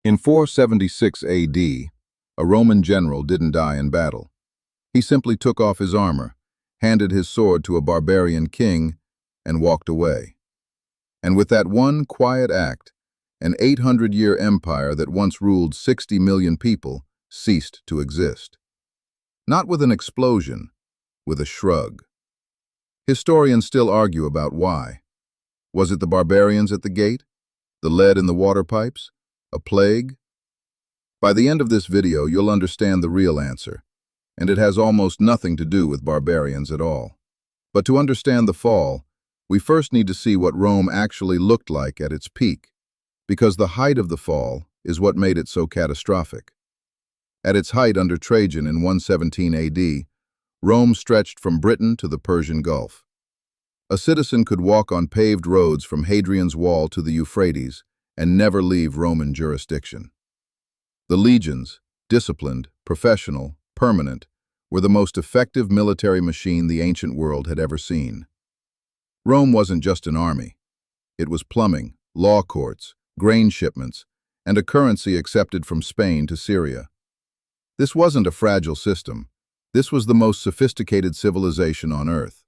In 476 AD, a Roman general didn't die in battle. He simply took off his armor, handed his sword to a barbarian king, and walked away. And with that one quiet act, an 800-year empire that once ruled 60 million people ceased to exist. Not with an explosion, with a shrug. Historians still argue about why. Was it the barbarians at the gate? The lead in the water pipes? A plague? By the end of this video, you'll understand the real answer, and it has almost nothing to do with barbarians at all. But to understand the fall, we first need to see what Rome actually looked like at its peak, because the height of the fall is what made it so catastrophic. At its height under Trajan in 117 AD, Rome stretched from Britain to the Persian Gulf. A citizen could walk on paved roads from Hadrian's Wall to the Euphrates and never leave Roman jurisdiction. The legions, disciplined, professional, permanent, were the most effective military machine the ancient world had ever seen. Rome wasn't just an army. It was plumbing, law courts, grain shipments, and a currency accepted from Spain to Syria. This wasn't a fragile system. This was the most sophisticated civilization on Earth.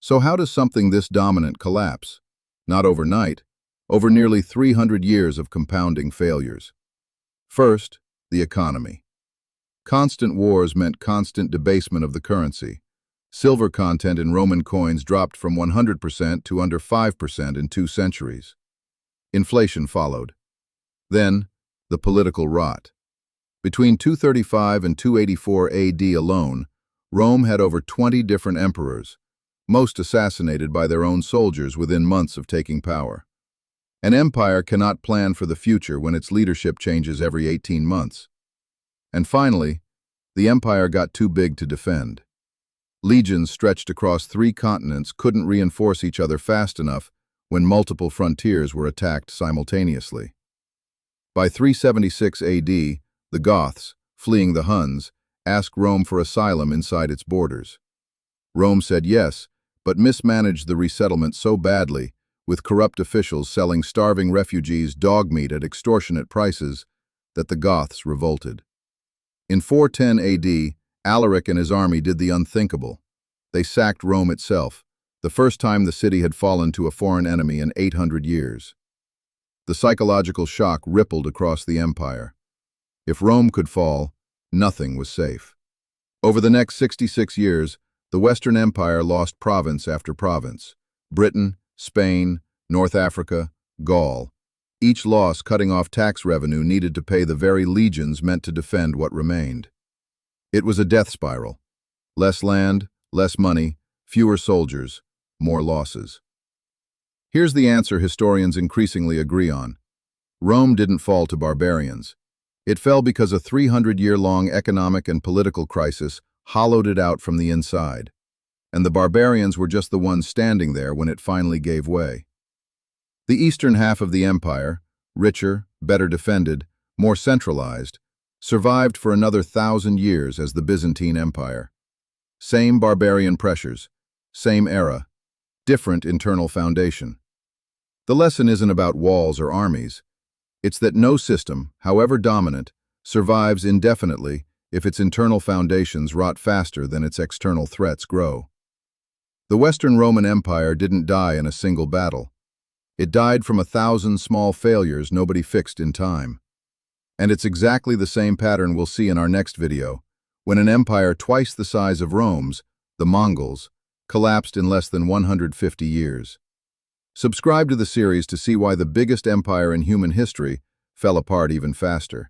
So how does something this dominant collapse? Not overnight, over nearly 300 years of compounding failures. First, the economy. Constant wars meant constant debasement of the currency. Silver content in Roman coins dropped from 100% to under 5% in 2 centuries. Inflation followed. Then, the political rot. Between 235 and 284 AD alone, Rome had over 20 different emperors, most assassinated by their own soldiers within months of taking power. An empire cannot plan for the future when its leadership changes every 18 months. And finally, the empire got too big to defend. Legions stretched across 3 continents couldn't reinforce each other fast enough when multiple frontiers were attacked simultaneously. By 376 AD, the Goths, fleeing the Huns, asked Rome for asylum inside its borders. Rome said yes, but mismanaged the resettlement so badly, with corrupt officials selling starving refugees dog meat at extortionate prices, that the Goths revolted. In 410 AD, Alaric and his army did the unthinkable. They sacked Rome itself, the first time the city had fallen to a foreign enemy in 800 years. The psychological shock rippled across the empire. If Rome could fall, nothing was safe. Over the next 66 years, the Western Empire lost province after province. Britain, Spain, North Africa, Gaul. Each loss cutting off tax revenue needed to pay the very legions meant to defend what remained. It was a death spiral. Less land, less money, fewer soldiers, more losses. Here's the answer historians increasingly agree on. Rome didn't fall to barbarians. It fell because a 300-year-long economic and political crisis hollowed it out from the inside. And the barbarians were just the ones standing there when it finally gave way. The eastern half of the empire, richer, better defended, more centralized, survived for another 1,000 years as the Byzantine Empire. Same barbarian pressures, same era, different internal foundation. The lesson isn't about walls or armies. It's that no system, however dominant, survives indefinitely if its internal foundations rot faster than its external threats grow. The Western Roman Empire didn't die in a single battle. It died from 1,000 small failures nobody fixed in time. And it's exactly the same pattern we'll see in our next video, when an empire twice the size of Rome's, the Mongols, collapsed in less than 150 years. Subscribe to the series to see why the biggest empire in human history fell apart even faster.